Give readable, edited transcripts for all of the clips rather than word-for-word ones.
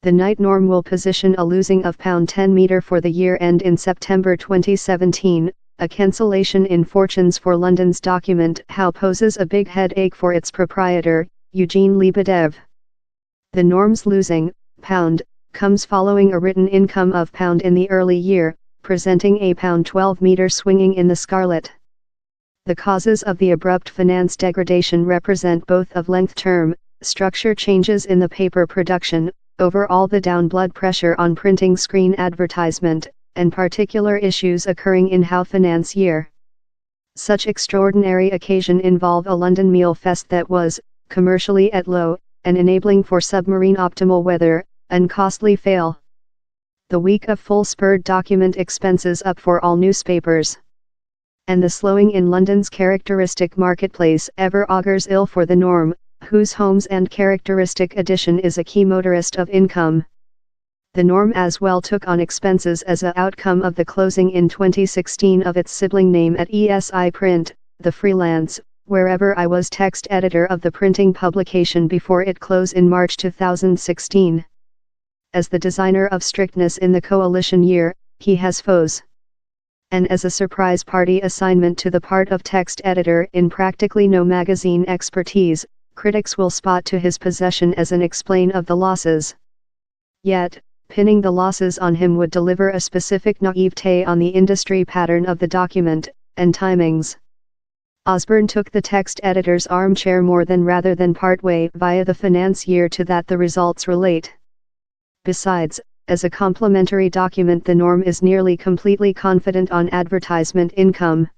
The night norm will position a losing of £10 for the year end in September 2017, a cancellation in fortunes for London's document How poses a big headache for its proprietor, Eugene Lebedev. The norm's losing, £, comes following a written income of £, in the early year, presenting a £12 meter swinging in the scarlet. The causes of the abrupt finance degradation represent both of length term, structure changes in the paper production, overall the down blood pressure on printing screen advertisement, and particular issues occurring in how finance year. Such extraordinary occasion involve a London meal fest that was, commercially at low, and enabling for submarine optimal weather, and costly fail. The week of full spurred document expenses up for all newspapers. And the slowing in London's characteristic marketplace ever augurs ill for the norm, whose homes and characteristic addition is a key motorist of income. The norm as well took on expenses as a outcome of the closing in 2016 of its sibling name at ESI Print, The Freelance, wherever I was text editor of the printing publication before it closed in March 2016. As the designer of strictness in the coalition year, he has foes. And as a surprise party assignment to the part of text editor in practically no magazine expertise, critics will spot to his possession as an explain of the losses. Yet, pinning the losses on him would deliver a specific naivete on the industry pattern of the document, and timings. Osborne took the text editor's armchair more than rather than part way via the finance year to that the results relate. Besides, as a complementary document the norm is nearly completely confident on advertisement income.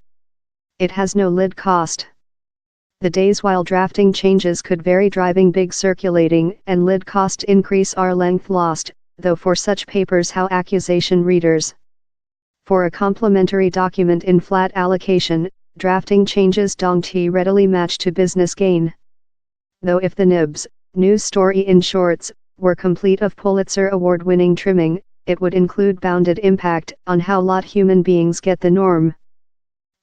It has no lid cost. The days while drafting changes could vary driving big circulating and lid cost increase are length lost, though for such papers how accusation readers. For a complementary document in flat allocation, drafting changes don't readily match to business gain. Though if the nibs, news story in shorts, were complete of Pulitzer Award-winning trimming, it would include bounded impact on how lot human beings get the norm.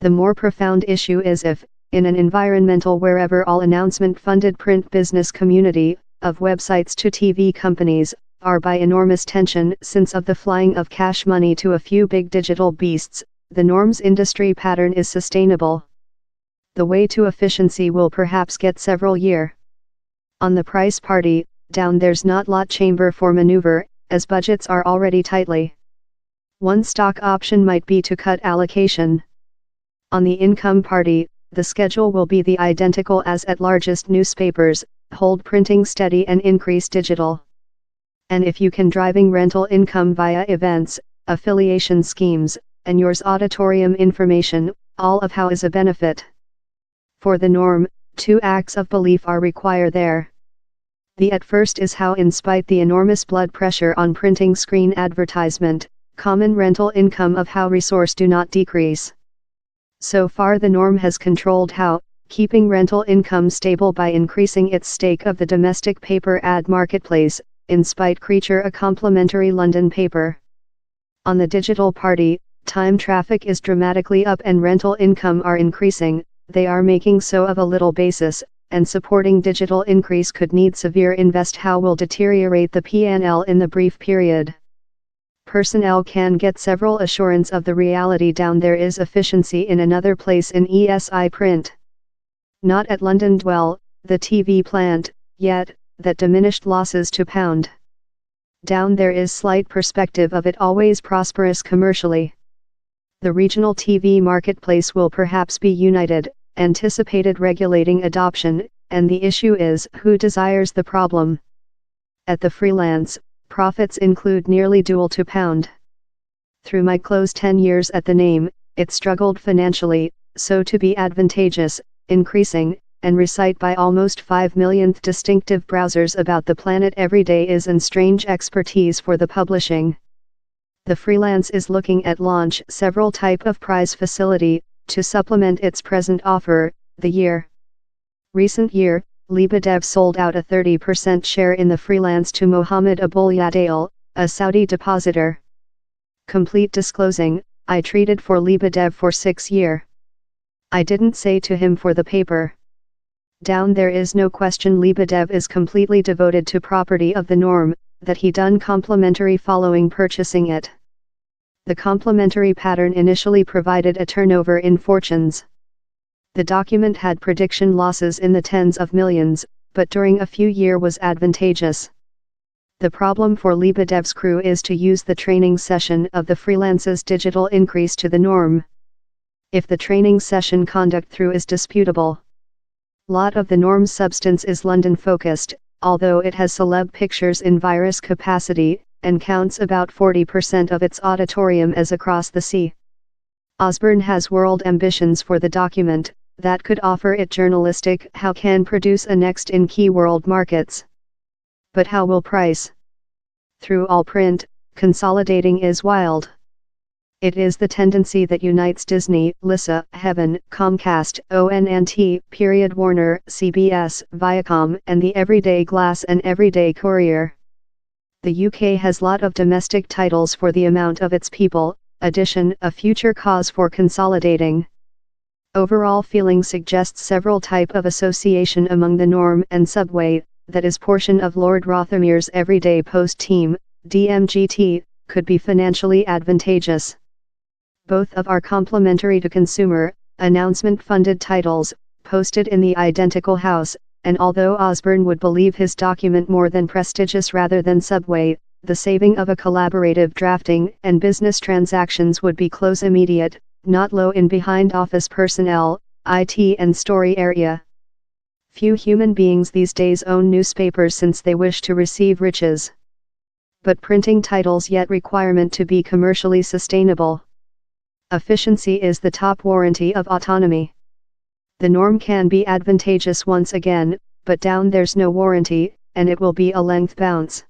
The more profound issue is if, in an environmental wherever all announcement-funded print business community, of websites to TV companies, are by enormous tension since of the flying of cash money to a few big digital beasts, the norm's industry pattern is sustainable. The way to efficiency will perhaps get several year. On the price party, down there's not lot chamber for maneuver, as budgets are already tightly. One stock option might be to cut allocation. On the income party, the schedule will be the identical as at largest newspapers, hold printing steady and increase digital. And if you can driving rental income via events, affiliation schemes, and yours auditorium information, all of how is a benefit. For the norm, 2 acts of belief are required there. The at first is how in spite the enormous blood pressure on printing screen advertisement, common rental income of how resource do not decrease. So far the norm has controlled how, keeping rental income stable by increasing its stake of the domestic paper ad marketplace, in spite creature a complementary London paper. On the digital party, time traffic is dramatically up and rental income are increasing, they are making so of a little basis, and supporting digital increase could need severe invest how will deteriorate the P&L in the brief period. Personnel can get several assurance of the reality down there is efficiency in another place in ESI Print. Not at London Dwell, the TV plant, yet, that diminished losses to £. Down there is slight perspective of it always prosperous commercially. The regional TV marketplace will perhaps be united, anticipated regulating adoption, and the issue is who desires the problem. At the Freelance, profits include nearly dual to £. Through my close 10 years at the name, it struggled financially, so to be advantageous, increasing, and recite by almost 5 millionth distinctive browsers about the planet every day is an strange expertise for the publishing. The Freelance is looking at launch several type of prize facility, to supplement its present offer, the year. Recent year, Lebedev sold out a 30% share in the Freelance to Mohammed Abul Yadail, a Saudi depositor. Complete disclosing, I treated for Lebedev for 6 years. I didn't say to him for the paper. Down there is no question Lebedev is completely devoted to property of the norm, that he done complementary following purchasing it. The complementary pattern initially provided a turnover in fortunes. The document had prediction losses in the tens of millions, but during a few years was advantageous. The problem for Lebedev's crew is to use the training session of the freelance's digital increase to the norm. If the training session conduct through is disputable. Lot of the norm's substance is London focused, although it has celeb pictures in virus capacity, and counts about 40% of its auditorium as across the sea. Osborne has world ambitions for the document, that could offer it journalistic how can produce a next in key world markets. But how will price? Through all print, consolidating is wild. It is the tendency that unites Disney, Lisa, Heaven, Comcast, ONNT, Warner, CBS, Viacom, and the Everyday Glass and Everyday Courier. The UK has lot of domestic titles for the amount of its people, addition a future cause for consolidating. Overall feeling suggests several type of association among the Norm and Subway, that is portion of Lord Rothermere's Everyday Post team, DMGT, could be financially advantageous. Both of are complementary to consumer, announcement-funded titles, posted in the identical house, and although Osborne would believe his document more than prestigious rather than Subway, the saving of a collaborative drafting and business transactions would be close immediate, not low in behind office personnel, IT and story area. Few human beings these days own newspapers since they wish to receive riches. But printing titles yet requirement to be commercially sustainable. Efficiency is the top warranty of autonomy. The norm can be advantageous once again, but down there's no warranty, and it will be a length bounce.